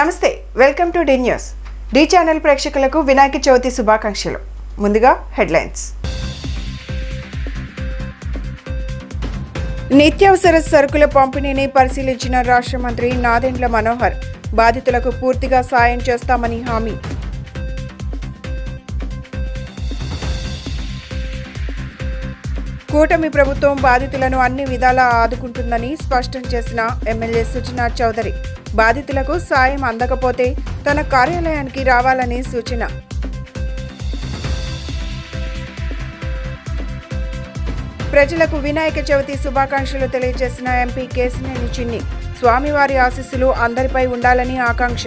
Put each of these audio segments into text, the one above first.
నమస్తే, welcome to the news. The channel ప్రేక్షకులకు వినాయక చవితి శుభాకాంక్షలు. ముందుగా హెడ్లైన్స్. నిత్యావసర సరుకుల పంపిణీని పరిశీలించిన రాష్ట్ర మంత్రి నాదెండ్ల మనోహర్. బాధితులకు పూర్తిగా సాయం చేస్తామని హామీ. కూటమి ప్రభుత్వం బాధితులను అన్ని విధాలా ఆదుకుంటుందని స్పష్టం చేసిన ఎమ్మెల్యే సుజనా చౌదరి. బాధితులకు సాయం అందకపోతే తన కార్యాలయానికి రావాలని సూచన. ప్రజలకు వినాయక చవితి శుభాకాంక్షలు తెలియజేసిన ఎంపీ కేశినేని చిన్ని. స్వామివారి ఆశీస్సులు అందరిపై ఉండాలని ఆకాంక్ష.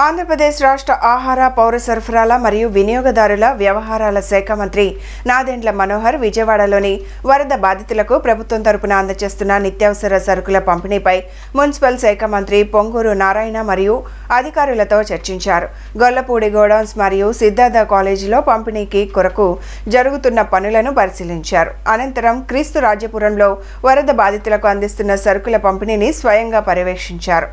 ఆంధ్రప్రదేశ్ రాష్ట్ర ఆహార, పౌర సరఫరాల మరియు వినియోగదారుల వ్యవహారాల శాఖ మంత్రి నాదెండ్ల మనోహర్ విజయవాడలోని వరద బాధితులకు ప్రభుత్వం తరపున అందజేస్తున్న నిత్యావసర సరుకుల పంపిణీపై మున్సిపల్ శాఖ మంత్రి పొంగూరు నారాయణ మరియు అధికారులతో చర్చించారు. గొల్లపూడి గోడౌన్స్ మరియు సిద్ధార్థ కాలేజీలో పంపిణీకి కొరకు జరుగుతున్న పనులను పరిశీలించారు. అనంతరం క్రీస్తు రాజపురంలో వరద బాధితులకు అందిస్తున్న సరుకుల పంపిణీని స్వయంగా పర్యవేక్షించారు.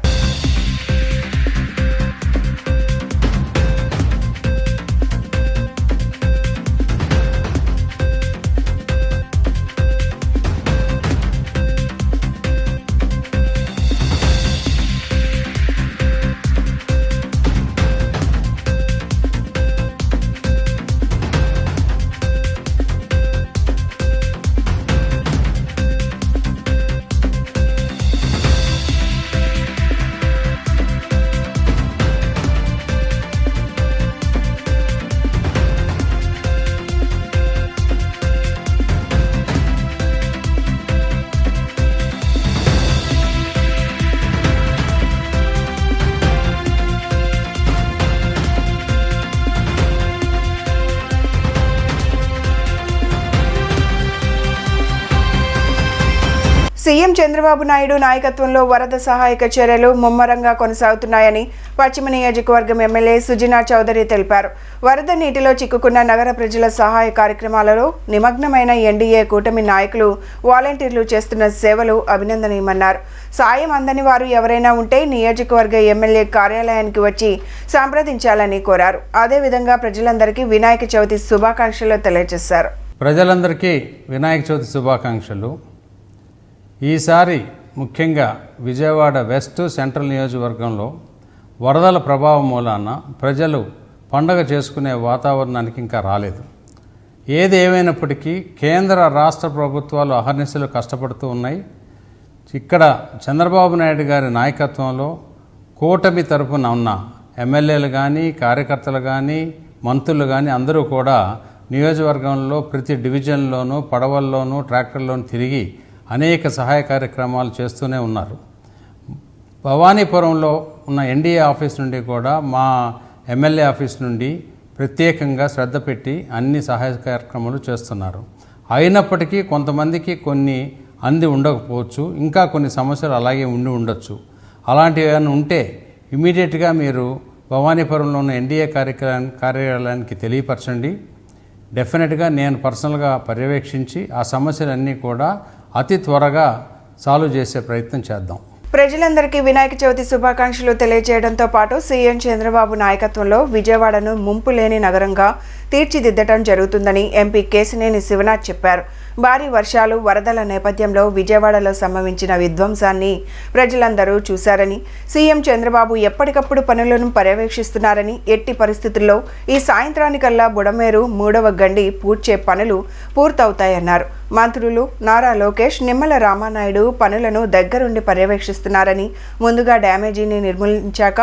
సీఎం చంద్రబాబు నాయుడు నాయకత్వంలో వరద సహాయక చర్యలు ముమ్మరంగా కొనసాగుతున్నాయని పశ్చిమ నియోజకవర్గం ఎమ్మెల్యే సుజనా చౌదరి తెలిపారు. వరద నీటిలో చిక్కుకున్న నగర ప్రజల సహాయ కార్యక్రమాలలో నిమగ్నమైన ఎన్డీఏ కూటమి నాయకులు, వాలంటీర్లు చేస్తున్న సేవలు అభినందనీయమన్నారు. సాయం అందని వారు ఎవరైనా ఉంటే నియోజకవర్గ ఎమ్మెల్యే కార్యాలయానికి వచ్చి సంప్రదించాలని కోరారు. అదేవిధంగా ప్రజలందరికీ వినాయక చవితి శుభాకాంక్షలు తెలియజేశారు. ప్రజలందరికీ వినాయక చవితి శుభాకాంక్షలు. ఈసారి ముఖ్యంగా విజయవాడ వెస్ట్ సెంట్రల్ నియోజకవర్గంలో వరదల ప్రభావం మూలాన ప్రజలు పండగ చేసుకునే వాతావరణానికి ఇంకా రాలేదు. ఏది ఏమైనప్పటికీ కేంద్ర రాష్ట్ర ప్రభుత్వాలు అహర్నిశలు కష్టపడుతూ ఉన్నాయి. ఇక్కడ చంద్రబాబు నాయుడు గారి నాయకత్వంలో కూటమి తరపున ఉన్న ఎమ్మెల్యేలు కానీ, కార్యకర్తలు కానీ, మంత్రులు కానీ అందరూ కూడా నియోజకవర్గంలో ప్రతి డివిజన్లోనూ, పడవల్లోనూ, ట్రాక్టర్లోనూ తిరిగి అనేక సహాయ కార్యక్రమాలు చేస్తూనే ఉన్నారు. భవానీపురంలో ఉన్న ఎన్డీఏ ఆఫీస్ నుండి కూడా మా ఎమ్మెల్యే ఆఫీస్ నుండి ప్రత్యేకంగా శ్రద్ధ పెట్టి అన్ని సహాయ కార్యక్రమాలు చేస్తున్నారు. అయినప్పటికీ కొంతమందికి కొన్ని అంది ఉండకపోవచ్చు, ఇంకా కొన్ని సమస్యలు అలాగే ఉండొచ్చు. అలాంటివి ఏమైనా ఉంటే ఇమీడియట్గా మీరు భవానీపురంలో ఉన్న ఎన్డీఏ కార్యాలయానికి తెలియపరచండి. డెఫినెట్గా నేను పర్సనల్గా పర్యవేక్షించి ఆ సమస్యలన్నీ కూడా అతి త్వరగా సాల్వ్ చేసే ప్రయత్నం చేద్దాం. ప్రజలందరికీ వినాయక చవితి శుభాకాంక్షలు తెలియజేయడంతో పాటు సీఎం చంద్రబాబు నాయకత్వంలో విజయవాడను ముంపు లేని నగరంగా తీర్చిదిద్దడం జరుగుతుందని ఎంపీ కేశినేని శివనాథ్ చెప్పారు. భారీ వర్షాలు, వరదల నేపథ్యంలో విజయవాడలో సంభవించిన విధ్వంసాన్ని ప్రజలందరూ చూశారని, సీఎం చంద్రబాబు ఎప్పటికప్పుడు పనులను పర్యవేక్షిస్తున్నారని, ఎట్టి పరిస్థితుల్లో ఈ సాయంత్రానికల్లా బుడమేరు 3వ గండి పూడ్చే పనులు పూర్తవుతాయన్నారు. మంత్రులు నారా లోకేష్, నిమ్మల రామానాయుడు పనులను దగ్గరుండి పర్యవేక్షిస్తున్నారని, ముందుగా డ్యామేజీని నిర్మూలించాక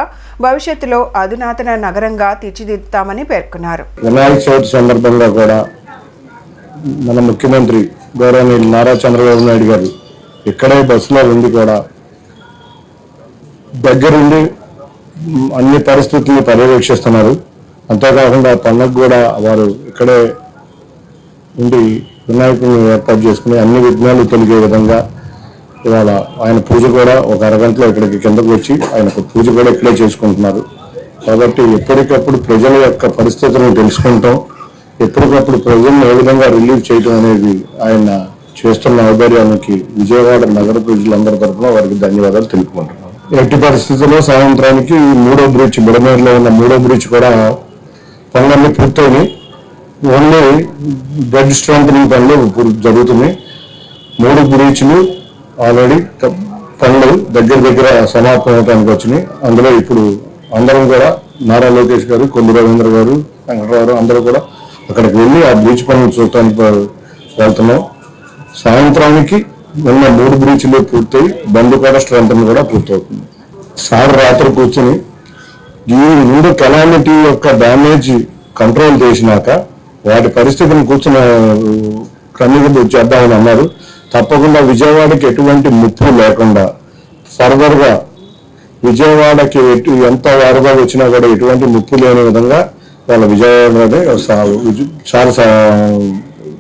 భవిష్యత్తులో అధునాతన నగరంగా తీర్చిదిద్దుతామని పేర్కొన్నారు. వినాయక చవితి సందర్భంగా కూడా మన ముఖ్యమంత్రి గౌరవనీయులు నారా చంద్రబాబు నాయుడు గారు ఇక్కడే బస్సులో ఉండి కూడా దగ్గరుండి అన్ని పరిస్థితులను పర్యవేక్షిస్తున్నారు. అంతేకాకుండా పండుగ కూడా వారు ఇక్కడే ఉండి వినాయకుడిని ఏర్పాటు చేసుకుని అన్ని విఘ్నాలు తొలగే విధంగా ఇవాళ ఆయన పూజ కూడా ఒక అరగంటలో ఇక్కడికి కిందకు వచ్చి ఆయన పూజ కూడా ఇక్కడే చేసుకుంటున్నారు. కాబట్టి ఎప్పటికప్పుడు ప్రజల యొక్క పరిస్థితులను తెలుసుకుంటాం, ఎప్పటికప్పుడు ప్రజలను ఏ విధంగా రిలీవ్ చేయడం అనేది ఆయన చేస్తున్న ఔదార్యానికి విజయవాడ నగర ప్రజలందరి తరఫున వారికి ధన్యవాదాలు తెలుపుకుంటున్నాను. ఎట్టి పరిస్థితుల్లో సాయంత్రానికి మూడో బ్రిడ్జ్ బుడమేరులో ఉన్న మూడో బ్రిడ్జ్ కూడా పనులన్నీ పూర్తయి ఓన్లీ బెడ్ స్ట్రెంథనింగ్ పనులు జరుగుతున్నాయి. 3 బ్రిడ్జ్లు ఆల్రెడీ పనులు దగ్గర సమాప్తం అవడానికి వచ్చినాయి. అందులో ఇప్పుడు అందరం కూడా నారా లోకేష్ గారు, కొల్లు రవీంద్ర గారు, వెంకటరావు అందరూ కూడా అక్కడికి వెళ్ళి ఆ బ్రిడ్జ్ పనులు చూడటానికి వెళ్తున్నాం. సాయంత్రానికి ఉన్న 3 బ్రిడ్జ్లు పూర్తయి బండ్లు కూడా స్ట్రెంథన్ కూడా పూర్తవుతుంది. సార్ రాత్రి కూర్చొని ఈ 3 కెలామిటీ యొక్క డ్యామేజ్ కంట్రోల్ చేసినాక వాటి పరిస్థితిని కూర్చొని క్రమీకరణ చేద్దామని అన్నారు. తప్పకుండా విజయవాడకి ఎటువంటి ముప్పు లేకుండా ఫర్దర్గా విజయవాడకి ఎంత వరద వచ్చినా కూడా ఎటువంటి ముప్పు లేని విధంగా వాళ్ళ విజయవాడని చాలా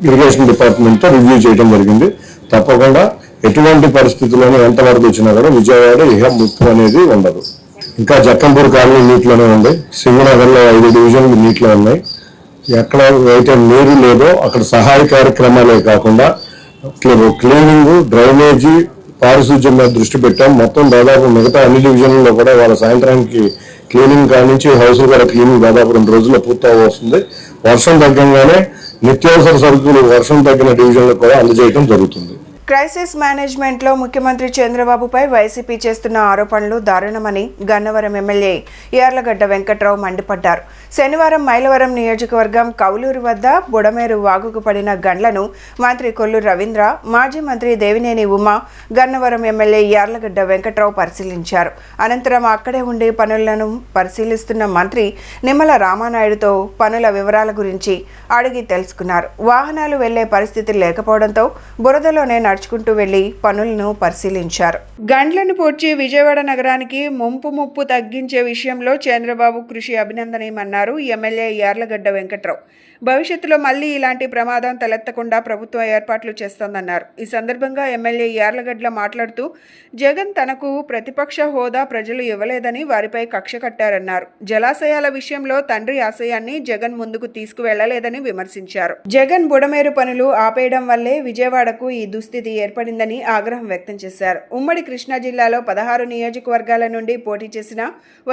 ఇరిగేషన్ డిపార్ట్మెంట్తో రివ్యూ చేయడం జరిగింది. తప్పకుండా ఎటువంటి పరిస్థితుల్లోనూ ఎంత వరద వచ్చినా కూడా విజయవాడ ముప్పు అనేది ఉండదు. ఇంకా జక్కంపూర్ కాలనీ నీటిలోనే ఉంది. సింగనగర్లో 5 డివిజన్లు నీటిలో ఉన్నాయి. ఎక్కడ అయితే నీరు లేదో అక్కడ సహాయ కార్యక్రమాలే కాకుండా క్లీనింగ్, డ్రైనేజీ, పారిశుధ్యం మీద దృష్టి పెట్టాం. మొత్తం దాదాపు మిగతా అన్ని డివిజన్లలో కూడా వాళ్ళ సాయంత్రానికి క్లీనింగ్ కానించి హౌస్ కూడా క్లీనింగ్ దాదాపు 2 రోజుల్లో పూర్తి వస్తుంది. వర్షం తగ్గంగానే నిత్యావసర సరుకులు వర్షం తగ్గిన డివిజన్లకు కూడా అందజేయడం జరుగుతుంది. క్రైసిస్ మేనేజ్మెంట్లో ముఖ్యమంత్రి చంద్రబాబుపై వైసీపీ చేస్తున్న ఆరోపణలు దారుణమని గన్నవరం ఎమ్మెల్యే యార్లగడ్డ వెంకట్రావు మండిపడ్డారు. శనివారం మైలవరం నియోజకవర్గం కౌలూరు వద్ద బుడమేరు వాగుకు పడిన గండ్లను మంత్రి కొల్లు రవీంద్ర, మాజీ మంత్రి దేవినేని ఉమా, గన్నవరం ఎమ్మెల్యే యార్లగడ్డ వెంకట్రావు పరిశీలించారు. అనంతరం అక్కడే ఉండి పనులను పరిశీలిస్తున్న మంత్రి నిమ్మల రామానాయుడుతో పనుల వివరాల గురించి అడిగి తెలుసుకున్నారు. వాహనాలు వెళ్లే పరిస్థితి లేకపోవడంతో బురదలోనే నడుచుకుంటూ వెళ్లి పనులను పరిశీలించారు. గండ్లను పూడ్చి విజయవాడ నగరానికి ముప్పు తగ్గించే విషయంలో చంద్రబాబు కృషి అభినందనీయమన్నారు ఎమ్మెల్యే యార్లగడ్డ వెంకట్రావు. భవిష్యత్తులో మళ్లీ ఇలాంటి ప్రమాదం తలెత్తకుండా ప్రభుత్వం ఏర్పాట్లు చేస్తోందన్నారు. ఈ సందర్భంగా ఎమ్మెల్యే యార్లగడ్డ మాట్లాడుతూ జగన్ తనకు ప్రతిపక్ష హోదా ప్రజలు ఇవ్వలేదని వారిపై కక్ష కట్టారన్నారు. జలాశయాల విషయంలో తండ్రి ఆశయాన్ని జగన్ ముందుకు తీసుకువెళ్లలేదని విమర్శించారు. జగన్ బుడమేరు పనులు ఆపేయడం వల్లే విజయవాడకు ఈ దుస్థితి ఏర్పడిందని ఆగ్రహం వ్యక్తం చేశారు. ఉమ్మడి కృష్ణా జిల్లాలో 16 నియోజకవర్గాల నుండి పోటీ చేసిన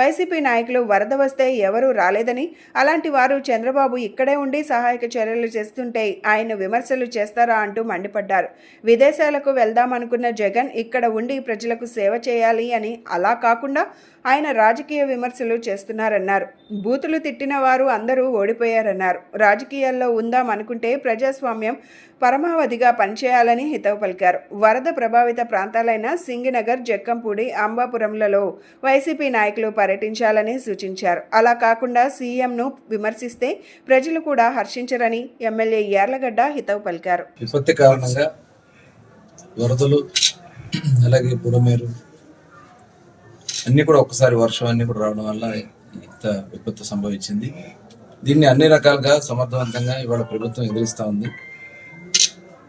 వైసీపీ నాయకులు వరద వస్తే ఎవరూ రాలేదని, అలాంటి వారు చంద్రబాబు ఇక్కడే ఉండి సహాయక చర్యలు చేస్తుంటే ఆయన విమర్శలు చేస్తారా అంటూ మండిపడ్డారు. విదేశాలకు వెళ్దామనుకున్న జగన్ ఇక్కడ ఉండి ప్రజలకు సేవ చేయాలి అని, అలా కాకుండా ఆయన రాజకీయ విమర్శలు చేస్తున్నారన్నారు. బూతులు తిట్టిన వారు అందరూ ఓడిపోయారన్నారు. రాజకీయాల్లో ఉందాం అనుకుంటే ప్రజాస్వామ్యం పరమావధిగా పనిచేయాలని హితవు పలికారు. వరద ప్రభావిత ప్రాంతాలైన సింగినగర్, జక్కంపూడి, అంబాపురంలలో వైసీపీ నాయకులు పర్యటించాలని సూచించారు. అలా కాకుండా సీఎంను విమర్శిస్తే ప్రజలు కూడా హర్షించరని ఎమ్మెల్యే యార్లగడ్డ హితవు పలికారు. విపత్తి కారణంగా వరదలు, అలాగే బుడమేరు అన్నీ కూడా ఒక్కసారి వర్షం అన్నీ కూడా రావడం వల్ల ఇంత విపత్తు సంభవించింది. దీన్ని అన్ని రకాలుగా సమర్థవంతంగా ఇవాళ ప్రభుత్వం ఎదురిస్తూ ఉంది.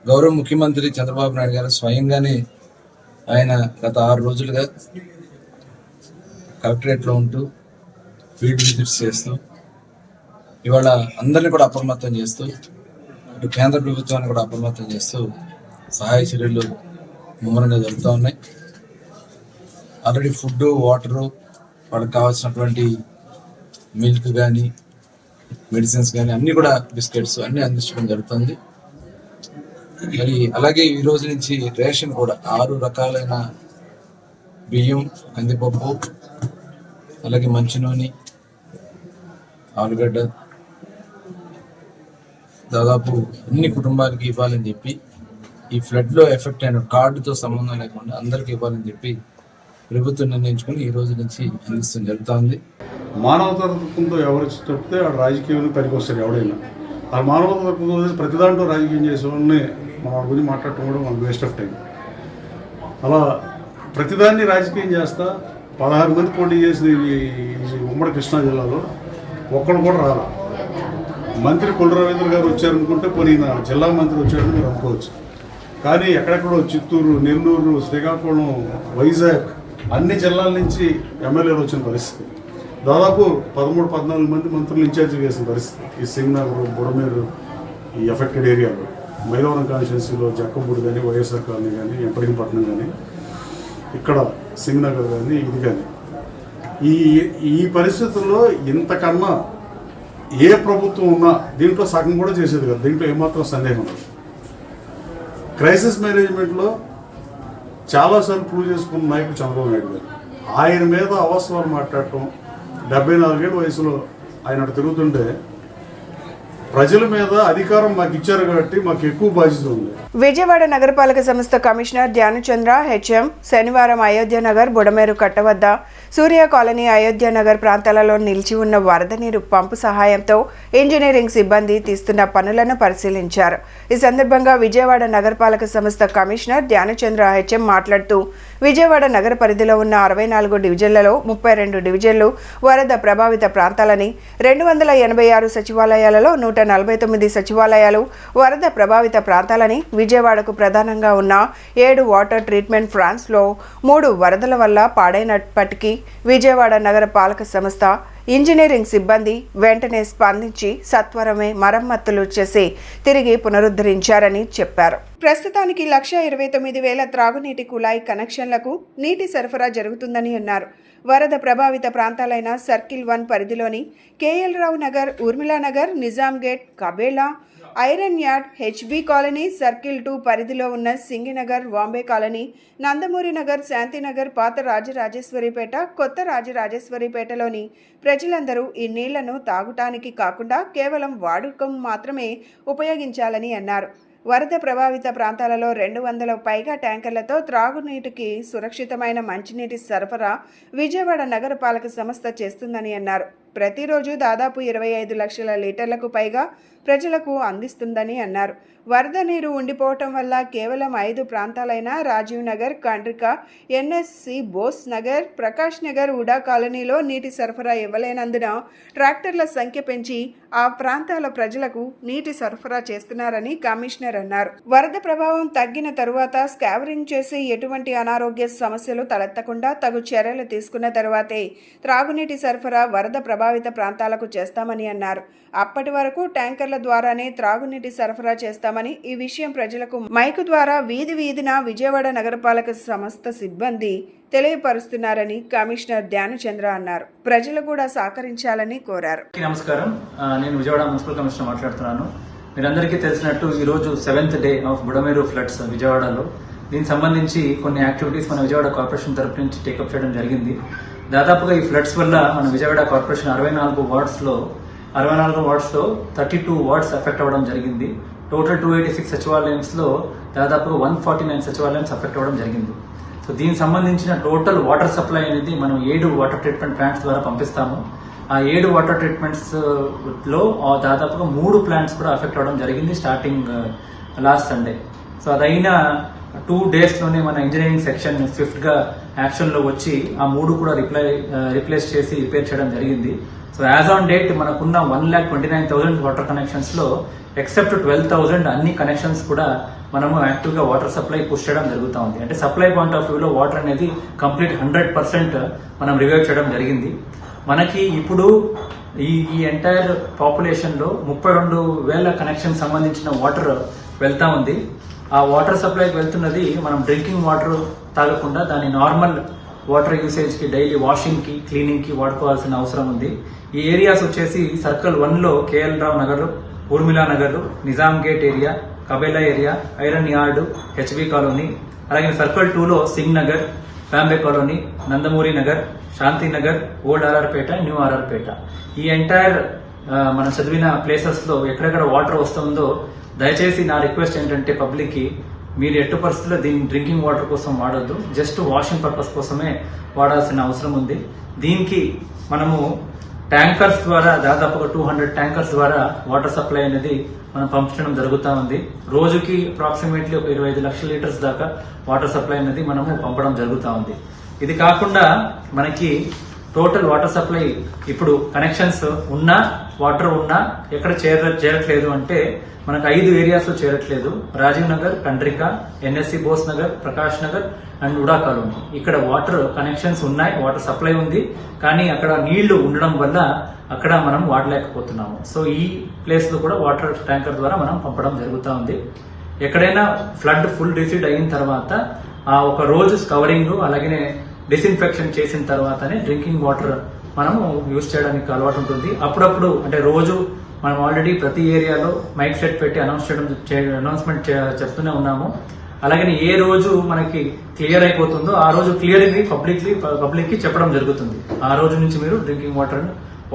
గౌరవ ముఖ్యమంత్రి చంద్రబాబు నాయుడు గారు స్వయంగానే ఆయన గత 6 రోజులుగా కలెక్టరేట్లో ఉంటూ ఫీల్డ్ విజిట్స్ చేస్తూ ఇవాళ అందరినీ కూడా అప్రమత్తం చేస్తూ, ఇటు కేంద్ర ప్రభుత్వాన్ని కూడా అప్రమత్తం చేస్తూ సహాయ చర్యలు ముమ్మరంగా జరుగుతూ ఉన్నాయి. ఆల్రెడీ ఫుడ్, వాటరు, వాళ్ళకి కావాల్సినటువంటి మిల్క్ కానీ, మెడిసిన్స్ కానీ అన్నీ కూడా, బిస్కెట్స్ అన్నీ అందించడం జరుగుతుంది. మరి అలాగే ఈ రోజు నుంచి రేషన్ కూడా 6 రకాలైన బియ్యం, కందిపప్పు, అలాగే మంచి నూనె, ఆలుగడ్డ దాదాపు అన్ని కుటుంబాలకి ఇవ్వాలని చెప్పి, ఈ ఫ్లడ్లో ఎఫెక్ట్ అయిన కార్డుతో సంబంధం లేకుండా అందరికీ ఇవ్వాలని చెప్పి ప్రభుత్వం నిర్ణయించుకుని ఈ రోజు నుంచి అందిస్తూ జరుగుతుంది. మానవతత్వంతో ఎవరు చెప్తే ఆ రాజకీయంలో పనికి వస్తారు ఎవడైనా. ఆ మానవతత్వంతో ప్రతి దాంట్లో రాజకీయం చేసేవాళ్ళని మన గురించి మాట్లాడటం కూడా మనకు వేస్ట్ ఆఫ్ టైం. అలా ప్రతిదాన్ని రాజకీయం చేస్తా 16 మంది పోటీ చేసిన ఈ ఉమ్మడి కృష్ణా జిల్లాలో ఒక్కడు కూడా రాలా. మంత్రి కొల్లు రవీంద్ర గారు వచ్చారనుకుంటే పోనీ జిల్లా మంత్రి వచ్చారని మీరు అనుకోవచ్చు. కానీ ఎక్కడెక్కడో చిత్తూరు, నెల్లూరు, శ్రీకాకుళం, వైజాగ్ అన్ని జిల్లాల నుంచి ఎమ్మెల్యేలు వచ్చిన పరిస్థితి. దాదాపు 13-14 మంది మంత్రులు ఇన్ఛార్జి చేసిన పరిస్థితి ఈ సింగనగర్, బుడమేరు, ఈ ఎఫెక్టెడ్ ఏరియాలో. మైలవరం కాన్స్టిట్యున్సీలో జక్కపూడి కానీ వైఎస్ఆర్ కాలనీ కానీ ఎంపడింపట్నం కానీ ఇక్కడ సింగనగర్ కానీ ఇది కానీ ఈ పరిస్థితుల్లో ఇంతకన్నా ఏ ప్రభుత్వం ఉన్నా దీంట్లో సగం కూడా చేసేది కదా, దీంట్లో ఏమాత్రం సందేహం లేదు. క్రైసిస్ మేనేజ్మెంట్లో చాలాసార్లు ప్రూవ్ చేసుకున్న నాయకుడు చంద్రబాబు నాయుడు గారు. ఆయన మీద అవసరాలు మాట్లాడటం, 74 ఏళ్ళ వయసులో ఆయన అటు తిరుగుతుంటే ప్రజల మీద అధికారం మాకు ఇచ్చారు కాబట్టి మాకు ఎక్కువ బాధ్యత ఉంది. విజయవాడ నగరపాలక సంస్థ కమిషనర్ ధ్యానచంద్ర హెచ్ఎం శనివారం అయోధ్య నగర్ బుడమేరు కట్ట వద్ద సూర్య కాలనీ అయోధ్య నగర్ ప్రాంతాలలో నిలిచి ఉన్న వరద నీరు పంపు సహాయంతో ఇంజనీరింగ్ సిబ్బంది తీస్తున్న పనులను పరిశీలించారు. ఈ సందర్భంగా విజయవాడ నగరపాలక సంస్థ కమిషనర్ ధ్యానచంద్ర హెచ్ఎం మాట్లాడుతూ విజయవాడ నగర పరిధిలో ఉన్న 64 డివిజన్లలో 32 డివిజన్లు వరద ప్రభావిత ప్రాంతాలని, 286 సచివాలయాలలో 149 సచివాలయాలు వరద ప్రభావిత ప్రాంతాలని, విజయవాడకు ప్రధానంగా ఉన్న 7 వాటర్ ట్రీట్మెంట్ ప్లాంట్స్లో 3 వరదల వల్ల పాడైనప్పటికీ విజయవాడ నగర పాలక సంస్థ ఇంజనీరింగ్ సిబ్బంది వెంటనే స్పందించి సత్వరమే మరమ్మతులు చేసి తిరిగి పునరుద్ధరించారని చెప్పారు. ప్రస్తుతానికి 1,29,000 త్రాగునీటి కుళాయి కనెక్షన్లకు నీటి సరఫరా జరుగుతుందని అన్నారు. వరద ప్రభావిత ప్రాంతాలైన సర్కిల్ 1 పరిధిలోని KL Rao Nagar, Urmilanagar, Nizam Gate, Kabela, Iron Yard, HB Colony, circle 2 పరిధిలో ఉన్న సింగినగర్, వాంబే కాలనీ, నందమూరి నగర్, శాంతినగర్, పాత రాజరాజేశ్వరిపేట, కొత్త రాజరాజేశ్వరిపేటలోని ప్రజలందరూ ఈ నీళ్లను తాగుటానికి కాకుండా కేవలం వాడుకం మాత్రమే ఉపయోగించాలని అన్నారు. వరద ప్రభావిత ప్రాంతాలలో 200 పైగా ట్యాంకర్లతో త్రాగునీటికి సురక్షితమైన మంచినీటి సరఫరా విజయవాడ నగరపాలక సంస్థ చేస్తుందని అన్నారు. ప్రతిరోజు దాదాపు 25 లక్షల లీటర్లకు పైగా ప్రజలకు అందిస్తుందని అన్నారు. వరద నీరు ఉండిపోవటం వల్ల కేవలం 5 ప్రాంతాలైన రాజీవ్ నగర్, కండ్రిక, ఎన్ఎస్సి, బోస్ నగర్, ప్రకాష్ నగర్, ఉడా కాలనీలో నీటి సరఫరా ఇవ్వలేనందున ట్రాక్టర్ల సంఖ్య పెంచి ఆ ప్రాంతాల ప్రజలకు నీటి సరఫరా చేస్తున్నారని కమిషనర్ అన్నారు. వరద ప్రభావం తగ్గిన తరువాత స్కావరింగ్ చేసి ఎటువంటి అనారోగ్య సమస్యలు తలెత్తకుండా తగు చర్యలు తీసుకున్న తరువాతే త్రాగునీటి సరఫరా వరద ప్రభావిత ప్రాంతాలకు చేస్తామని అన్నారు. అప్పటి వరకు ట్యాంకర్ల ద్వారానే త్రాగునీటి సరఫరా చేస్తామని, ఈ విషయం ప్రజలకు మైకు ద్వారా వీధి వీధిన విజయవాడ నగరపాలక సంస్థ సిబ్బంది తెలియపరుస్తున్నారని కమిషనర్ ధ్యానచంద్ర అన్నారు. ప్రజలు కూడా సహకరించాలని కోరారు. నమస్కారం, నేను విజయవాడ మున్సిపల్ కమిషనర్ మాట్లాడుతున్నాను. మీరందరికీ తెలిసినట్టు ఈరోజు 7th day of Budameru floods విజయవాడలో. దీనికి సంబంధించి కొన్ని యాక్టివిటీస్ మన విజయవాడ కార్పొరేషన్ తరఫు నుంచి టేకప్ చేయడం జరిగింది. దాదాపుగా ఈ ఫ్లడ్స్ వల్ల మన విజయవాడ కార్పొరేషన్ 64 వార్డ్స్లో 32 వార్డ్స్ ఎఫెక్ట్ అవ్వడం జరిగింది. టోటల్ 286 సచివాలయంస్లో దాదాపుగా 149 సచివాలయంస్ ఎఫెక్ట్ అవ్వడం జరిగింది. సో దీనికి సంబంధించిన టోటల్ వాటర్ సప్లై అనేది మనం 7 వాటర్ ట్రీట్మెంట్ ప్లాంట్స్ ద్వారా పంపిస్తాము. ఆ 7 వాటర్ ట్రీట్మెంట్స్ లో దాదాపుగా 3 ప్లాంట్స్ కూడా ఎఫెక్ట్ అవ్వడం జరిగింది స్టార్టింగ్ లాస్ట్ సండే. సో అదైన 2 days లోనే మన ఇంజనీరింగ్ సెక్షన్ స్విఫ్ట్ గా యాక్షన్ లో వచ్చి ఆ 3 కూడా రిప్లేస్ చేసి రిపేర్ చేయడం జరిగింది. సో యాజ్ ఆన్ డేట్ మనకున్న 1,29,000 వాటర్ కనెక్షన్స్ లో ఎక్సెప్ట్ 12,000 అన్ని కనెక్షన్స్ కూడా మనము యాక్టివ్ గా వాటర్ సప్లై పుష్ చేయడం జరుగుతూ ఉంది. అంటే సప్లై పాయింట్ ఆఫ్ వ్యూలో వాటర్ అనేది కంప్లీట్ 100% మనం రివైవ్ చేయడం జరిగింది. మనకి ఇప్పుడు ఈ ఎంటైర్ పాపులేషన్ లో 32,000 కనెక్షన్ సంబంధించిన వాటర్ వెళ్తా ఉంది. ఆ వాటర్ సప్లైకి వెళ్తున్నది మనం డ్రింకింగ్ వాటర్ తాగకుండా దాని నార్మల్ వాటర్ యూసేజ్ కి, డైలీ వాషింగ్ కి, క్లీనింగ్ కి వాడుకోవాల్సిన అవసరం ఉంది. ఈ ఏరియాస్ వచ్చేసి సర్కిల్ 1 లో KL Rao Nagar, Urmila Nagar, Nizam Gate area, Kabela area, Iron Yard, HB Colony, అలాగే సర్కిల్ 2 లో Singh Nagar, Bombay Colony, Nandamuri Nagar, Shanti Nagar, old RR Peta, new RR Peta. ఈ ఎంటైర్ మనం చదివిన ప్లేసెస్ లో ఎక్కడెక్కడ వాటర్ వస్తుందో దయచేసి నా రిక్వెస్ట్ ఏంటంటే పబ్లిక్ కి, మీరు ఎట్టి పరిస్థితుల్లో దీన్ని డ్రింకింగ్ వాటర్ కోసం వాడొద్దు, జస్ట్ వాషింగ్ పర్పస్ కోసమే వాడాల్సిన అవసరం ఉంది. దీనికి మనము ట్యాంకర్స్ ద్వారా దాదాపుగా 200 ట్యాంకర్స్ ద్వారా వాటర్ సప్లై అనేది మనం పంపించడం జరుగుతూ ఉంది. రోజుకి అప్రాక్సిమేట్లీ ఒక 25 లక్షల లీటర్స్ దాకా వాటర్ సప్లై అనేది మనము పంపడం జరుగుతూ ఉంది. ఇది కాకుండా మనకి టోటల్ వాటర్ సప్లై ఇప్పుడు కనెక్షన్స్ ఉన్నా వాటర్ ఉన్నా ఎక్కడ చేరట్లేదు అంటే మనకు 5 ఏరియాస్ లో చేరట్లేదు. Rajiv Nagar, Kandrika, NSC Bose Nagar, Prakash Nagar and UDA Colony. ఇక్కడ వాటర్ కనెక్షన్స్ ఉన్నాయి, వాటర్ సప్లై ఉంది, కానీ అక్కడ నీళ్లు ఉండడం వల్ల అక్కడ మనం వాడలేకపోతున్నాము. సో ఈ ప్లేస్ లో కూడా వాటర్ ట్యాంకర్ ద్వారా మనం పంపడం జరుగుతూ ఉంది. ఎక్కడైనా ఫ్లడ్ ఫుల్ రిసీడ్ అయిన తర్వాత ఆ ఒక రోజు కవరింగ్ అలాగే డిస్ఇన్ఫెక్షన్ చేసిన తర్వాతనే డ్రింకింగ్ వాటర్ మనము యూజ్ చేయడానికి అలవాటు ఉంటుంది. అప్పుడప్పుడు అంటే రోజు మనం ఆల్రెడీ ప్రతి ఏరియాలో మైక్ సెట్ పెట్టి అనౌన్స్మెంట్ చెప్తూనే ఉన్నాము. అలాగే ఏ రోజు మనకి క్లియర్ అయిపోతుందో ఆ రోజు క్లియరింగ్ పబ్లిక్ కి చెప్పడం జరుగుతుంది. ఆ రోజు నుంచి మీరు డ్రింకింగ్ వాటర్